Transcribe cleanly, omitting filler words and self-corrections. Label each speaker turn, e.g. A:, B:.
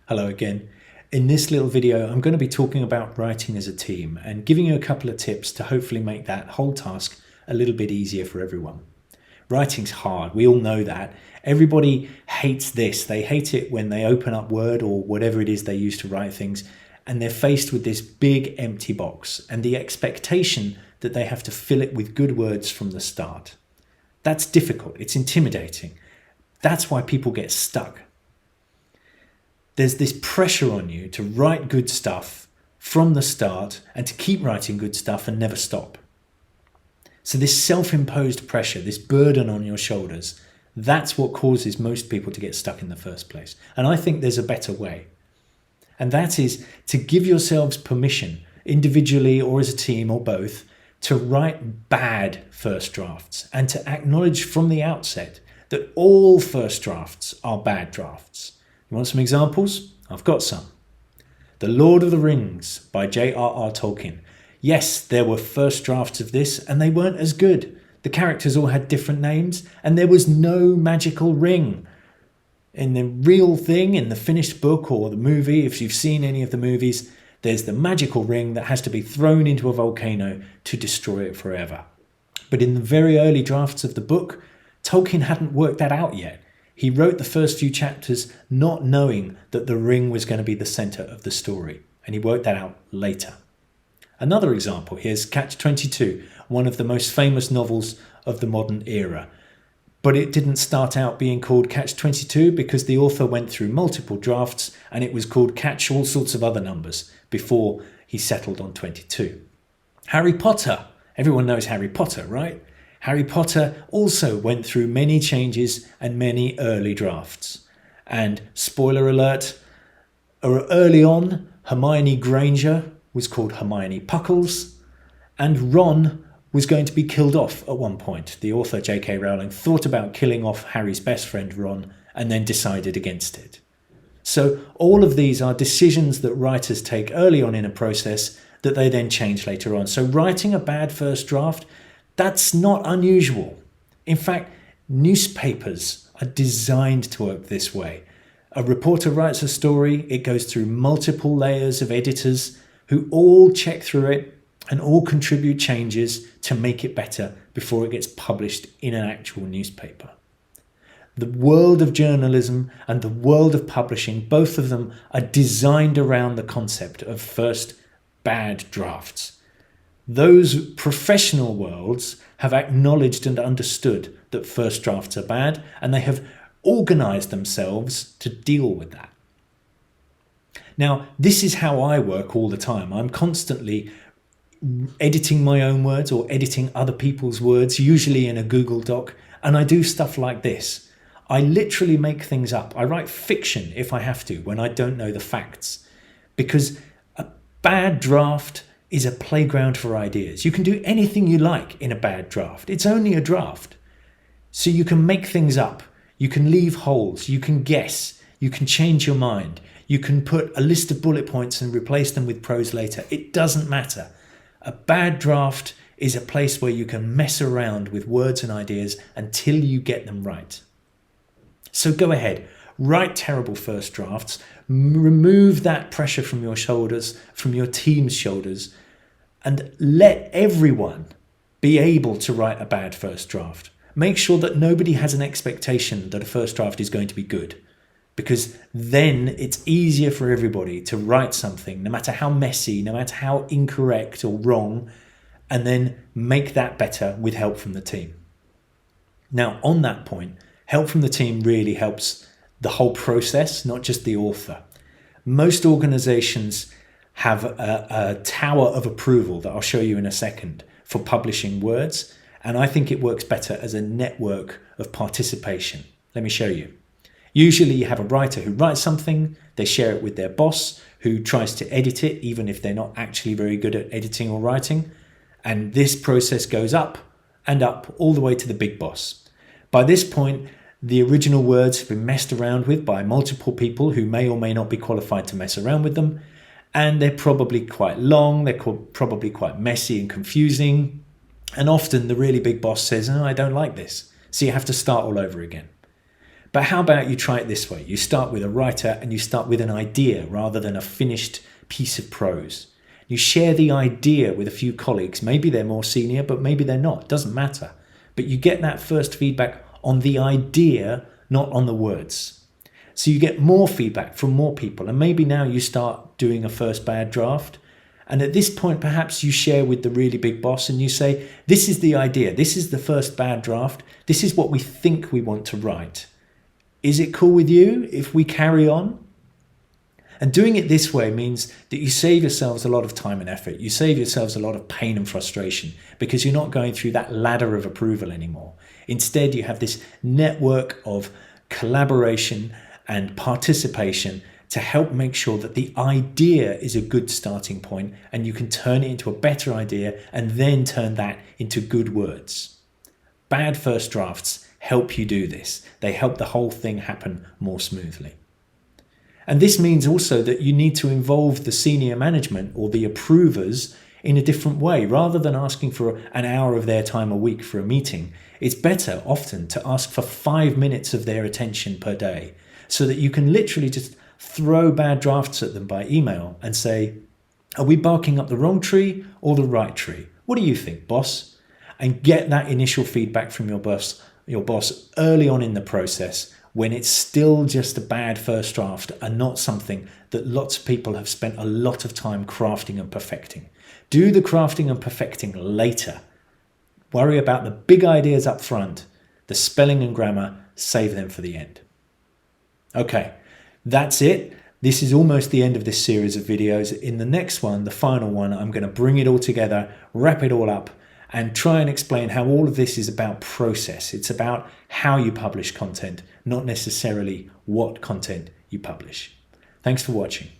A: Hello again. In this little video, I'm going to be talking about writing as a team and giving you a couple of tips to hopefully make that whole task a little bit easier for everyone. Writing's hard, we all know that. Everybody hates this. They hate it when they open up Word or whatever it is they use to write things, and they're faced with this big empty box and the expectation that they have to fill it with good words from the start. That's difficult, it's intimidating. That's why people get stuck. There's this pressure on you to write good stuff from the start and to keep writing good stuff and never stop. So this self-imposed pressure, this burden on your shoulders, that's what causes most people to get stuck in the first place. And I think there's a better way. And that is to give yourselves permission, individually or as a team or both, to write bad first drafts and to acknowledge from the outset that all first drafts are bad drafts. You want some examples? I've got some. The Lord of the Rings by J.R.R. Tolkien. Yes, there were first drafts of this and they weren't as good. The characters all had different names and there was no magical ring. In the real thing, in the finished book or the movie, if you've seen any of the movies, there's the magical ring that has to be thrown into a volcano to destroy it forever. But in the very early drafts of the book, Tolkien hadn't worked that out yet. He wrote the first few chapters not knowing that the ring was going to be the centre of the story, and he worked that out later. Another example, here's Catch-22, one of the most famous novels of the modern era. But it didn't start out being called Catch-22 because the author went through multiple drafts and it was called Catch all sorts of other numbers before he settled on 22. Harry Potter. Everyone knows Harry Potter, right? Harry Potter also went through many changes and many early drafts. And spoiler alert, early on, Hermione Granger was called Hermione Puckles, and Ron was going to be killed off at one point. The author J.K. Rowling thought about killing off Harry's best friend Ron and then decided against it. So all of these are decisions that writers take early on in a process that they then change later on. So writing a bad first draft, that's not unusual. In fact, newspapers are designed to work this way. A reporter writes a story, it goes through multiple layers of editors who all check through it and all contribute changes to make it better before it gets published in an actual newspaper. The world of journalism and the world of publishing, both of them are designed around the concept of first bad drafts. Those professional worlds have acknowledged and understood that first drafts are bad, and they have organized themselves to deal with that. Now, this is how I work all the time. I'm constantly editing my own words or editing other people's words, usually in a Google Doc, and I do stuff like this. I literally make things up. I write fiction if I have to, when I don't know the facts, because a bad draft is a playground for ideas. You can do anything you like in a bad draft. It's only a draft. So you can make things up. You can leave holes. You can guess. You can change your mind. You can put a list of bullet points and replace them with prose later. It doesn't matter. A bad draft is a place where you can mess around with words and ideas until you get them right. So go ahead, write terrible first drafts, remove that pressure from your shoulders, from your team's shoulders, and let everyone be able to write a bad first draft. Make sure that nobody has an expectation that a first draft is going to be good, because then it's easier for everybody to write something, no matter how messy, no matter how incorrect or wrong, and then make that better with help from the team. Now, on that point, help from the team really helps the whole process, not just the author. Most organizations have a tower of approval that I'll show you in a second for publishing words, and I think it works better as a network of participation. Let me show you. Usually you have a writer who writes something, they share it with their boss who tries to edit it even if they're not actually very good at editing or writing. And this process goes up and up all the way to the big boss. By this point, the original words have been messed around with by multiple people who may or may not be qualified to mess around with them. And they're probably quite long, they're probably quite messy and confusing. And often the really big boss says, "Oh, I don't like this." So you have to start all over again. But how about you try it this way? You start with a writer and you start with an idea rather than a finished piece of prose. You share the idea with a few colleagues. Maybe they're more senior, but maybe they're not. Doesn't matter. But you get that first feedback on the idea, not on the words. So you get more feedback from more people. And maybe now you start doing a first bad draft. And at this point, perhaps you share with the really big boss and you say, this is the idea. This is the first bad draft. This is what we think we want to write. Is it cool with you if we carry on? And doing it this way means that you save yourselves a lot of time and effort. You save yourselves a lot of pain and frustration because you're not going through that ladder of approval anymore. Instead, you have this network of collaboration and participation to help make sure that the idea is a good starting point and you can turn it into a better idea and then turn that into good words. Bad first drafts help you do this. They help the whole thing happen more smoothly. And this means also that you need to involve the senior management or the approvers in a different way. Rather than asking for an hour of their time a week for a meeting, it's better often to ask for 5 minutes of their attention per day so that you can literally just throw bad drafts at them by email and say, are we barking up the wrong tree or the right tree? What do you think, boss? And get that initial feedback from your boss early on in the process when it's still just a bad first draft and not something that lots of people have spent a lot of time crafting and perfecting. Do the crafting and perfecting later. Worry about the big ideas up front. The spelling and grammar, save them for the end. Okay, that's it. This is almost the end of this series of videos. In the next one, the final one, I'm going to bring it all together, wrap it all up, and try and explain how all of this is about process. It's about how you publish content, not necessarily what content you publish. Thanks for watching.